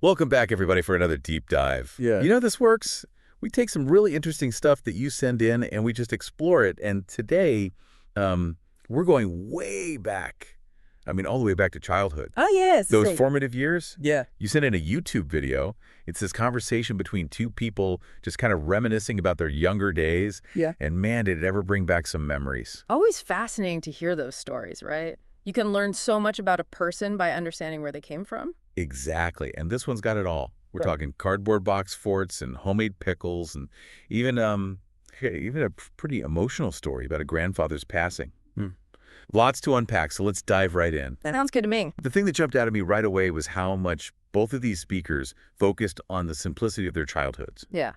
Welcome back, everybody, for another deep dive. Yeah. You know how this works? We take some really interesting stuff that you send in, and we just explore it. And today, um, we're going way back. I mean, all the way back to childhood. Oh, yes. Those formative years? Yeah. You sent in a YouTube video. It's this conversation between two people just kind of reminiscing about their younger days. Yeah. And man, did it ever bring back some memories. Always fascinating to hear those stories, right? You can learn so much about a person by understanding where they came from. Exactly. And this one's got it all. We're Right. talking cardboard box forts and homemade pickles and even a pretty emotional story about a grandfather's passing. Lots to unpack, so let's dive right in. That sounds good to me. The thing that jumped out at me right away was how much both of these speakers focused on the simplicity of their childhoods. Yeah.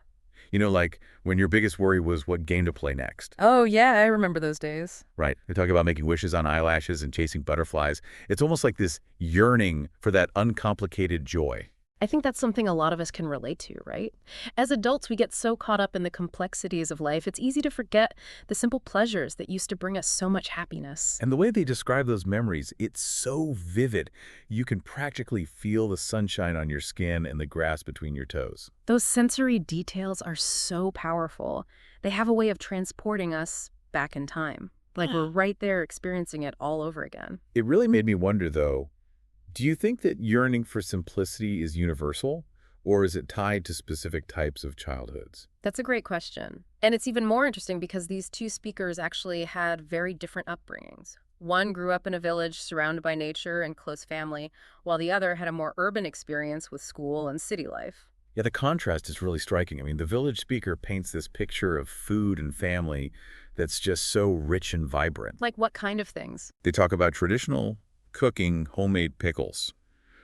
You know, like when your biggest worry was what game to play next, Oh, yeah, I remember those days. right? They talk about making wishes on eyelashes and chasing butterflies. It's almost like this yearning for that uncomplicated joy. I think that's something a lot of us can relate to, right? As adults, we get so caught up in the complexities of life, it's easy to forget the simple pleasures that used to bring us so much happiness. And the way they describe those memories, it's so vivid. You can practically feel the sunshine on your skin and the grass between your toes. Those sensory details are so powerful. They have a way of transporting us back in time. Like we're right there experiencing it all over again. It really made me wonder, though, do you think that yearning for simplicity is universal, or is it tied to specific types of childhoods? That's a great question. And it's even more interesting because these two speakers actually had very different upbringings. One grew up in a village surrounded by nature and close family, while the other had a more urban experience with school and city life. Yeah, the contrast is really striking. I mean, the village speaker paints this picture of food and family that's just so rich and vibrant. Like what kind of things? They talk about traditional cooking homemade pickles,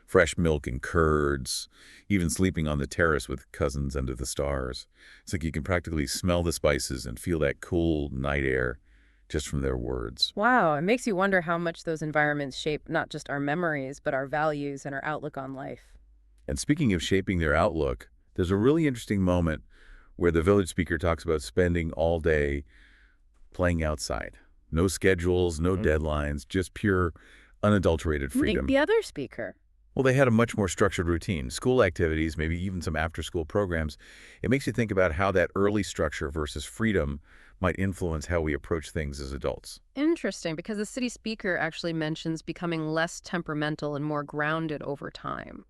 fresh milk and curds, even sleeping on the terrace with cousins under the stars. It's like you can practically smell the spices and feel that cool night air just from their words. Wow, it makes you wonder how much those environments shape not just our memories, but our values and our outlook on life. And speaking of shaping their outlook, there's a really interesting moment where the village speaker talks about spending all day playing outside. No schedules, no deadlines, just pure unadulterated freedom. The other speaker. Well, they had a much more structured routine, school activities, maybe even some after-school programs. It makes you think about how that early structure versus freedom might influence how we approach things as adults. Interesting, because the city speaker actually mentions becoming less temperamental and more grounded over time.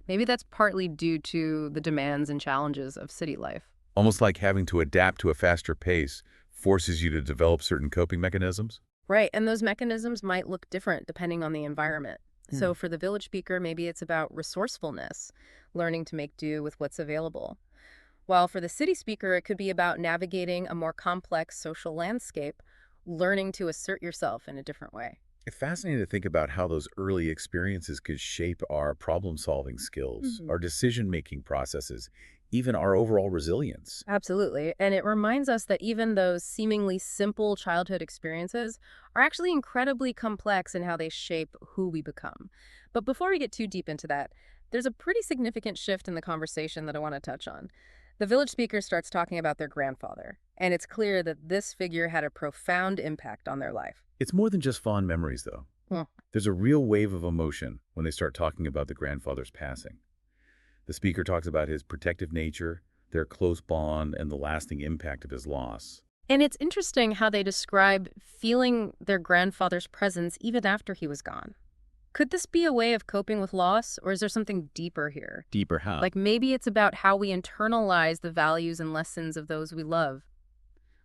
Maybe that's partly due to the demands and challenges of city life. Almost like having to adapt to a faster pace forces you to develop certain coping mechanisms. Right, and those mechanisms might look different depending on the environment. So for the village speaker, maybe it's about resourcefulness, learning to make do with what's available. While for the city speaker, it could be about navigating a more complex social landscape, learning to assert yourself in a different way. It's fascinating to think about how those early experiences could shape our problem-solving skills, our decision-making processes, even our overall resilience. Absolutely. And it reminds us that even those seemingly simple childhood experiences are actually incredibly complex in how they shape who we become. But before we get too deep into that, there's a pretty significant shift in the conversation that I want to touch on. The village speaker starts talking about their grandfather, and it's clear that this figure had a profound impact on their life. It's more than just fond memories, though. Hmm. There's a real wave of emotion when they start talking about the grandfather's passing. The speaker talks about his protective nature, their close bond, and the lasting impact of his loss. And it's interesting how they describe feeling their grandfather's presence even after he was gone. Could this be a way of coping with loss, or is there something deeper here? Deeper how? Like maybe it's about how we internalize the values and lessons of those we love.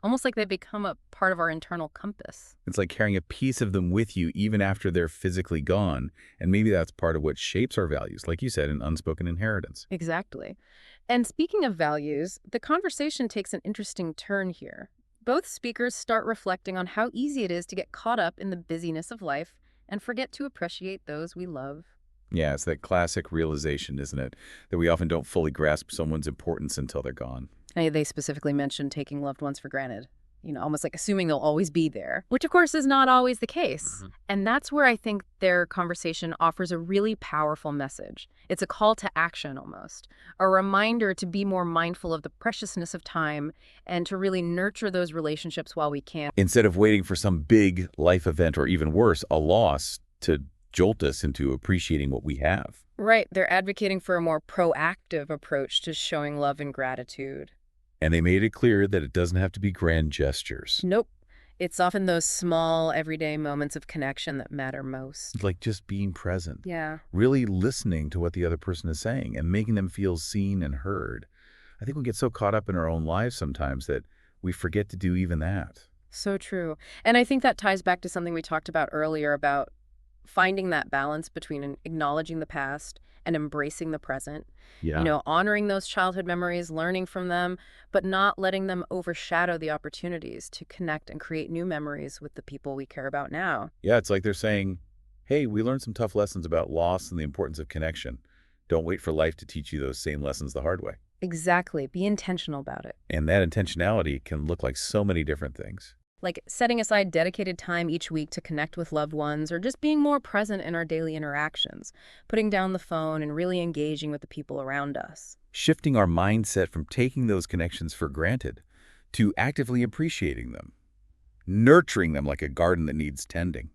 Almost like they become a part of our internal compass. It's like carrying a piece of them with you even after they're physically gone. And maybe that's part of what shapes our values, like you said, an unspoken inheritance. Exactly. And speaking of values, the conversation takes an interesting turn here. Both speakers start reflecting on how easy it is to get caught up in the busyness of life and forget to appreciate those we love. Yeah, it's that classic realization, isn't it? That we often don't fully grasp someone's importance until they're gone. And they specifically mentioned taking loved ones for granted. Almost like assuming they'll always be there, which of course is not always the case. And that's where I think their conversation offers a really powerful message. It's a call to action almost, a reminder to be more mindful of the preciousness of time and to really nurture those relationships while we can. Instead of waiting for some big life event or even worse, a loss to jolt us into appreciating what we have. Right, they're advocating for a more proactive approach to showing love and gratitude. And they made it clear that it doesn't have to be grand gestures. Nope. It's often those small, everyday moments of connection that matter most. Like just being present, Yeah. really listening to what the other person is saying and making them feel seen and heard. I think we get so caught up in our own lives sometimes that we forget to do even that. So true. And I think that ties back to something we talked about earlier about finding that balance between acknowledging the past and embracing the present. You Yeah. know, honoring those childhood memories, learning from them, but not letting them overshadow the opportunities to connect and create new memories with the people we care about now. Yeah, it's like they're saying, hey, we learned some tough lessons about loss and the importance of connection. Don't wait for life to teach you those same lessons the hard way. Exactly. Be intentional about it. And that intentionality can look like so many different things. Like setting aside dedicated time each week to connect with loved ones or just being more present in our daily interactions, putting down the phone and really engaging with the people around us. Shifting our mindset from taking those connections for granted to actively appreciating them, nurturing them like a garden that needs tending.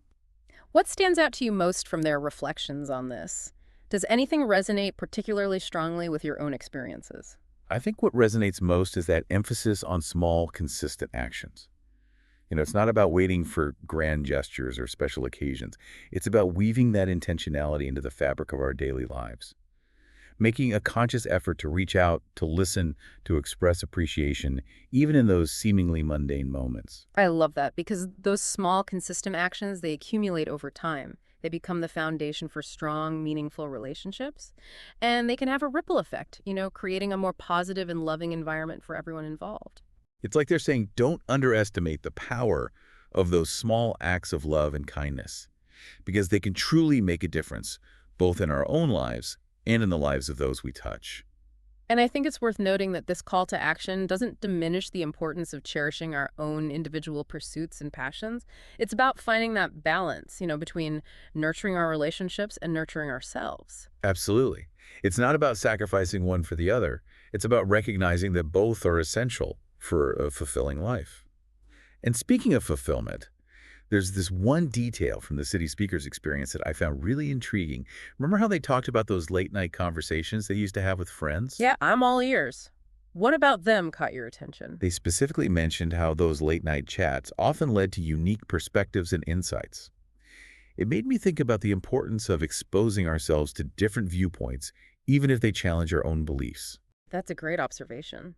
What stands out to you most from their reflections on this? Does anything resonate particularly strongly with your own experiences? I think what resonates most is that emphasis on small, consistent actions. It's not about waiting for grand gestures or special occasions. It's about weaving that intentionality into the fabric of our daily lives. Making a conscious effort to reach out, to listen, to express appreciation, even in those seemingly mundane moments. I love that because those small, consistent actions, they accumulate over time. They become the foundation for strong, meaningful relationships. And they can have a ripple effect, creating a more positive and loving environment for everyone involved. It's like they're saying, don't underestimate the power of those small acts of love and kindness, because they can truly make a difference, both in our own lives and in the lives of those we touch. And I think it's worth noting that this call to action doesn't diminish the importance of cherishing our own individual pursuits and passions. It's about finding that balance, between nurturing our relationships and nurturing ourselves. Absolutely. It's not about sacrificing one for the other. It's about recognizing that both are essential for a fulfilling life. And speaking of fulfillment, there's this one detail from the city speaker's experience that I found really intriguing. Remember how they talked about those late-night conversations they used to have with friends? Yeah, I'm all ears. What about them caught your attention? They specifically mentioned how those late-night chats often led to unique perspectives and insights. It made me think about the importance of exposing ourselves to different viewpoints, even if they challenge our own beliefs. That's a great observation.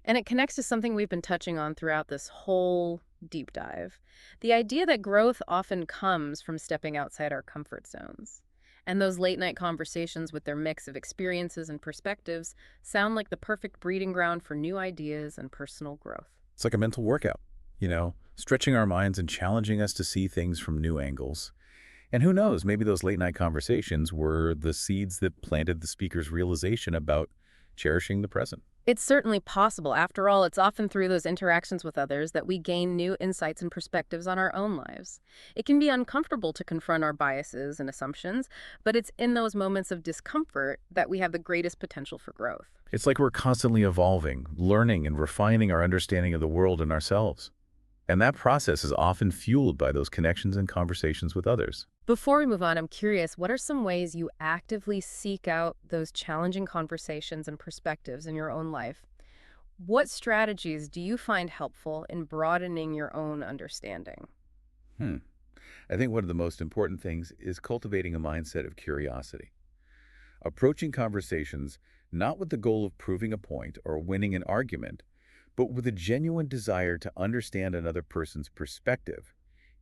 And it connects to something we've been touching on throughout this whole deep dive. The idea that growth often comes from stepping outside our comfort zones. And those late night conversations with their mix of experiences and perspectives sound like the perfect breeding ground for new ideas and personal growth. It's like a mental workout, stretching our minds and challenging us to see things from new angles. And who knows, maybe those late-night conversations were the seeds that planted the speaker's realization about cherishing the present. It's certainly possible. After all, it's often through those interactions with others that we gain new insights and perspectives on our own lives. It can be uncomfortable to confront our biases and assumptions, but it's in those moments of discomfort that we have the greatest potential for growth. It's like we're constantly evolving, learning, and refining our understanding of the world and ourselves. And that process is often fueled by those connections and conversations with others. Before we move on, I'm curious, what are some ways you actively seek out those challenging conversations and perspectives in your own life? What strategies do you find helpful in broadening your own understanding? Hmm. I think one of the most important things is cultivating a mindset of curiosity. Approaching conversations not with the goal of proving a point or winning an argument, but with a genuine desire to understand another person's perspective,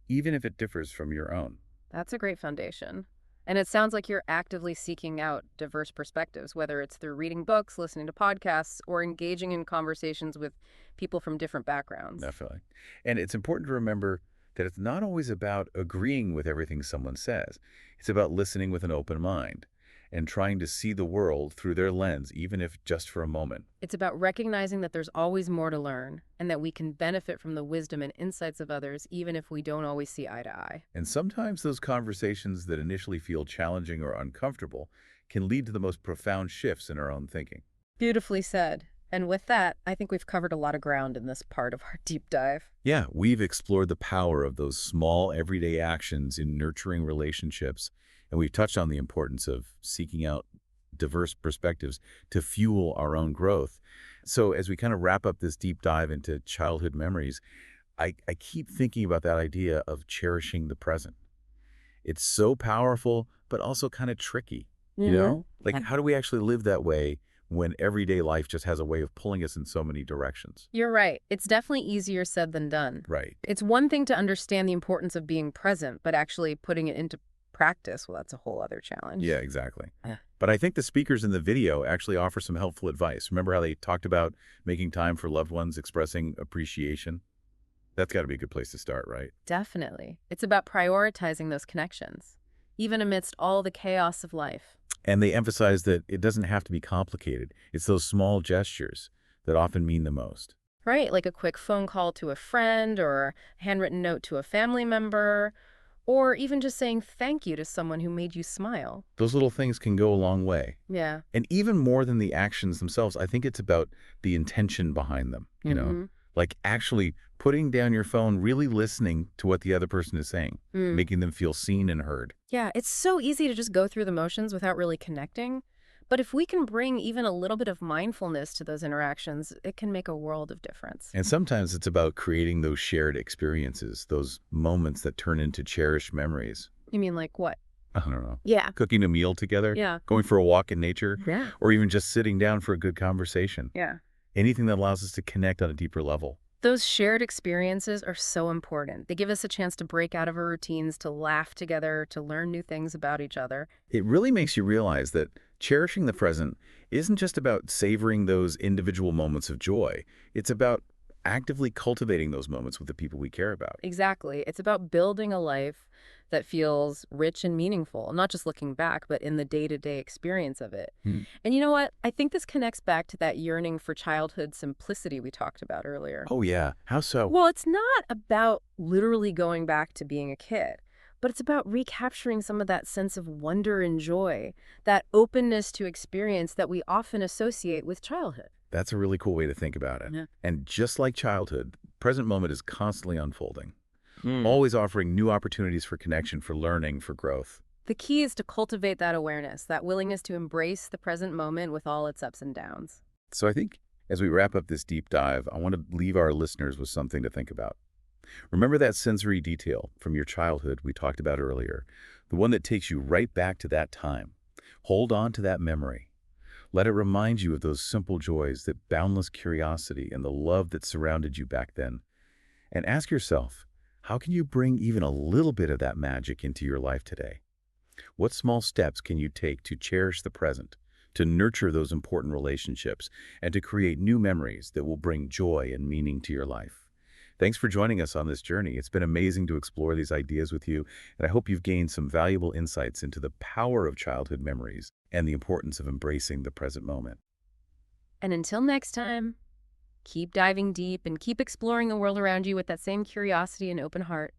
even if it differs from your own. That's a great foundation. And it sounds like you're actively seeking out diverse perspectives, whether it's through reading books, listening to podcasts, or engaging in conversations with people from different backgrounds. Definitely. And it's important to remember that it's not always about agreeing with everything someone says. It's about listening with an open mind and trying to see the world through their lens, even if just for a moment. It's about recognizing that there's always more to learn and that we can benefit from the wisdom and insights of others, even if we don't always see eye to eye. And sometimes those conversations that initially feel challenging or uncomfortable can lead to the most profound shifts in our own thinking. Beautifully said. And with that, I think we've covered a lot of ground in this part of our deep dive. Yeah, we've explored the power of those small, everyday actions in nurturing relationships, and we've touched on the importance of seeking out diverse perspectives to fuel our own growth. So as we kind of wrap up this deep dive into childhood memories, I keep thinking about that idea of cherishing the present. It's so powerful, but also kind of tricky, you know? Like, Yeah. how do we actually live that way when everyday life just has a way of pulling us in so many directions? You're right. It's definitely easier said than done. Right. It's one thing to understand the importance of being present, but actually putting it into practice, well, that's a whole other challenge. Yeah, exactly. Yeah. But I think the speakers in the video actually offer some helpful advice. Remember how they talked about making time for loved ones, expressing appreciation? That's got to be a good place to start, right? Definitely. It's about prioritizing those connections, even amidst all the chaos of life. And they emphasize that it doesn't have to be complicated. It's those small gestures that often mean the most. Right, like a quick phone call to a friend or a handwritten note to a family member, or even just saying thank you to someone who made you smile. Those little things can go a long way. Yeah. And even more than the actions themselves, I think it's about the intention behind them, you know? Mm-hmm. Like actually putting down your phone, really listening to what the other person is saying, making them feel seen and heard. Yeah, it's so easy to just go through the motions without really connecting. But if we can bring even a little bit of mindfulness to those interactions, it can make a world of difference. And sometimes it's about creating those shared experiences, those moments that turn into cherished memories. You mean like what? I don't know. Yeah. Cooking a meal together, Yeah. going for a walk in nature, Yeah. or even just sitting down for a good conversation. Yeah. Anything that allows us to connect on a deeper level. Those shared experiences are so important. They give us a chance to break out of our routines, to laugh together, to learn new things about each other. It really makes you realize that cherishing the present isn't just about savoring those individual moments of joy. It's about actively cultivating those moments with the people we care about. Exactly. It's about building a life that feels rich and meaningful, not just looking back, but in the day-to-day experience of it. Hmm. And you know what? I think this connects back to that yearning for childhood simplicity we talked about earlier. Oh, yeah. How so? Well, it's not about literally going back to being a kid, but it's about recapturing some of that sense of wonder and joy, that openness to experience that we often associate with childhood. That's a really cool way to think about it. Yeah. And just like childhood, present moment is constantly unfolding, always offering new opportunities for connection, for learning, for growth. The key is to cultivate that awareness, that willingness to embrace the present moment with all its ups and downs. So I think as we wrap up this deep dive, I want to leave our listeners with something to think about. Remember that sensory detail from your childhood we talked about earlier, the one that takes you right back to that time. Hold on to that memory. Let it remind you of those simple joys, that boundless curiosity and the love that surrounded you back then. And ask yourself, how can you bring even a little bit of that magic into your life today? What small steps can you take to cherish the present, to nurture those important relationships, and to create new memories that will bring joy and meaning to your life? Thanks for joining us on this journey. It's been amazing to explore these ideas with you, and I hope you've gained some valuable insights into the power of childhood memories and the importance of embracing the present moment. And until next time, keep diving deep and keep exploring the world around you with that same curiosity and open heart.